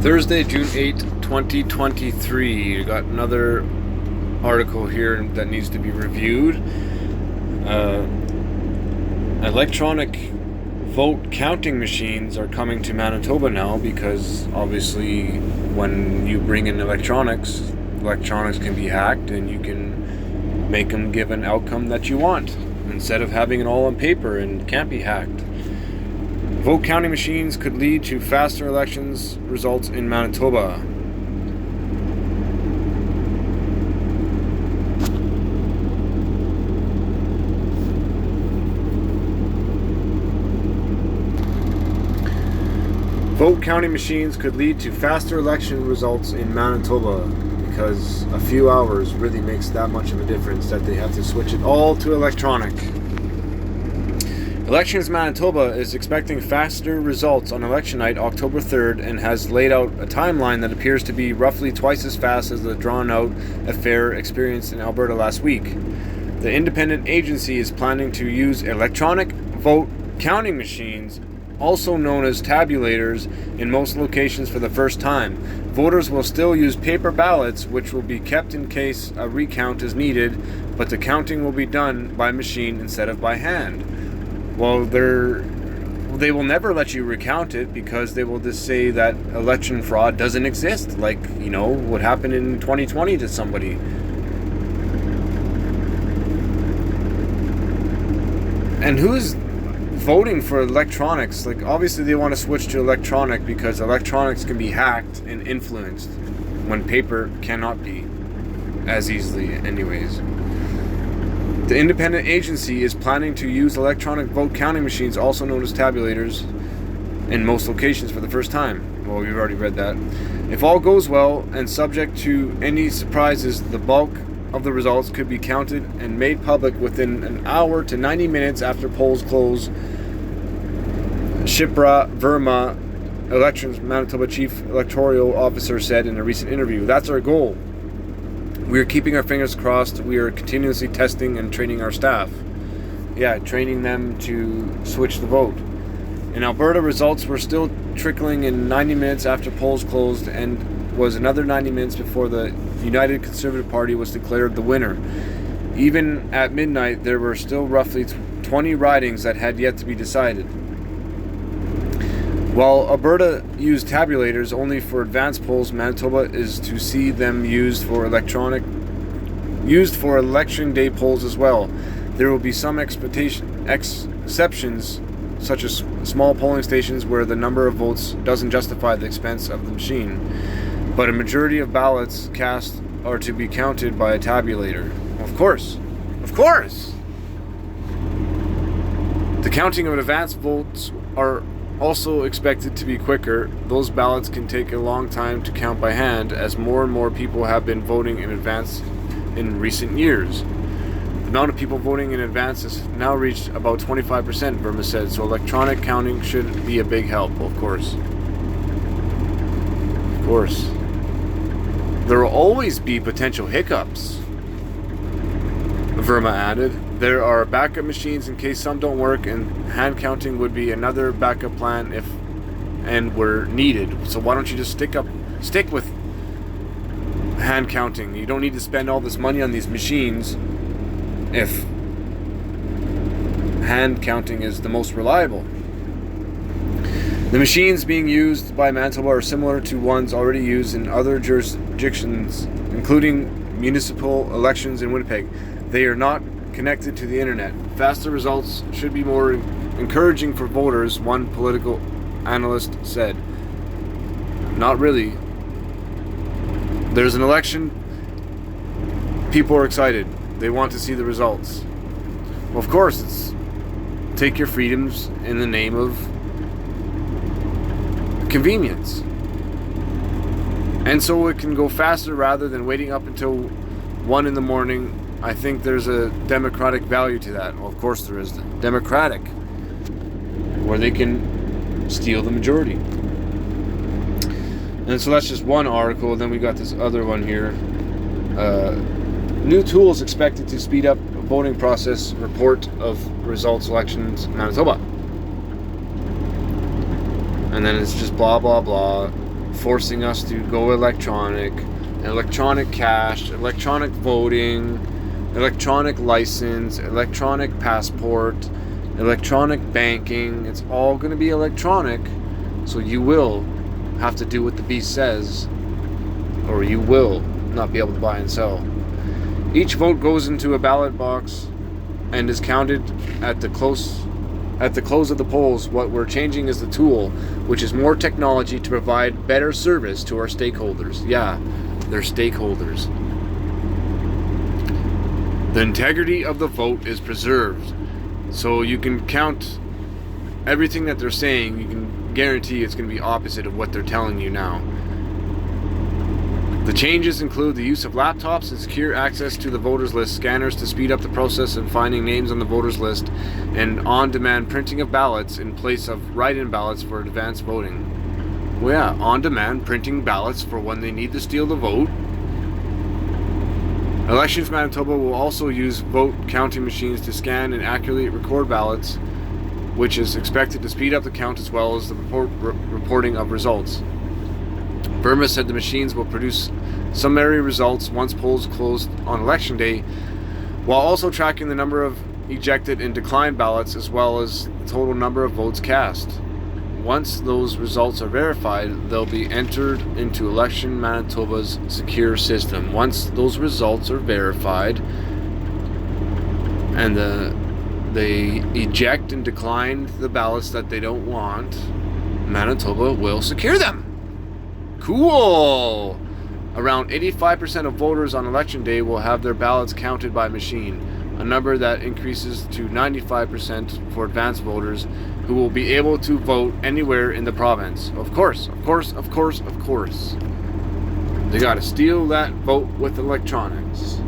Thursday, June 8th, 2023. You got another article here that needs to be reviewed. Electronic vote counting machines are coming to Manitoba now because obviously when you bring in electronics can be hacked and you can make them give an outcome that you want instead of having it all on paper and can't be hacked. Vote counting machines could lead to faster elections results in Manitoba. Vote counting machines could lead to faster election results in Manitoba because a few hours really makes that much of a difference that they have to switch it all to electronic. Elections Manitoba is expecting faster results on election night, October 3rd, and has laid out a timeline that appears to be roughly twice as fast as the drawn-out affair experienced in Alberta last week. The independent agency is planning to use electronic vote counting machines, also known as tabulators, in most locations for the first time. Voters will still use paper ballots, which will be kept in case a recount is needed, but the counting will be done by machine instead of by hand. Well, they will never let you recount it because they will just say that election fraud doesn't exist, like, what happened in 2020 to somebody. And who's voting for electronics? Like, obviously they want to switch to electronic because electronics can be hacked and influenced when paper cannot be as easily anyways. The independent agency is planning to use electronic vote counting machines, also known as tabulators, in most locations for the first time. Well, we've already read that. If all goes well and subject to any surprises, the bulk of the results could be counted and made public within an hour to 90 minutes after polls close. Shipra Verma, Elections Manitoba Chief Electoral Officer, said in a recent interview. That's our goal. We are keeping our fingers crossed. We are continuously testing and training our staff. Yeah, training them to switch the vote. In Alberta, results were still trickling in 90 minutes after polls closed and was another 90 minutes before the United Conservative Party was declared the winner. Even at midnight, there were still roughly 20 ridings that had yet to be decided. While Alberta used tabulators only for advanced polls, Manitoba is to see them used for election day polls as well. There will be some exceptions, such as small polling stations where the number of votes doesn't justify the expense of the machine, but a majority of ballots cast are to be counted by a tabulator. Of course. The counting of advanced votes are also expected to be quicker. Those ballots can take a long time to count by hand, as more and more people have been voting in advance in recent years. The amount of people voting in advance has now reached about 25%, Verma said, so electronic counting should be a big help, of course. Of course. There will always be potential hiccups, Verma added. There are backup machines in case some don't work, and hand counting would be another backup plan if and were needed. So why don't you just stick with hand counting? You don't need to spend all this money on these machines if hand counting is the most reliable. The machines being used by Manitoba are similar to ones already used in other jurisdictions, including municipal elections in Winnipeg. They are not connected to the internet. Faster results should be more encouraging for voters, one political analyst said. Not really. There's an election. People are excited. They want to see the results. Well, of course, it's take your freedoms in the name of convenience. And so it can go faster rather than waiting up until 1 in the morning. I think there's a democratic value to that. Well, of course there is. Democratic, where they can steal the majority. And so that's just one article. Then we got this other one here. New tools expected to speed up voting process. Report of results elections Manitoba. And then it's just blah blah blah. forcing us to go electronic cash, electronic voting, electronic license, electronic passport, electronic banking. It's all going to be electronic, so you will have to do what the beast says, or you will not be able to buy and sell. Each vote goes into a ballot box and is counted at the close of the polls. What we're changing is the tool, which is more technology to provide better service to our stakeholders. Yeah, they're stakeholders. The integrity of the vote is preserved, so you can count everything that they're saying. You can guarantee it's going to be opposite of what they're telling you now. The changes include the use of laptops and secure access to the voters list, scanners to speed up the process of finding names on the voters list, and on-demand printing of ballots in place of write-in ballots for advanced voting. Well, yeah, on-demand printing ballots for when they need to steal the vote. Elections Manitoba will also use vote counting machines to scan and accurately record ballots, which is expected to speed up the count as well as the reporting of results. Burma said the machines will produce summary results once polls closed on election day, while also tracking the number of ejected and declined ballots as well as the total number of votes cast. Once those results are verified, they'll be entered into Election Manitoba's secure system. Once those results are verified and they eject and decline the ballots that they don't want, Manitoba will secure them. Cool! Around 85% of voters on election day will have their ballots counted by machine, a number that increases to 95% for advanced voters who will be able to vote anywhere in the province. Of course. They gotta steal that vote with electronics.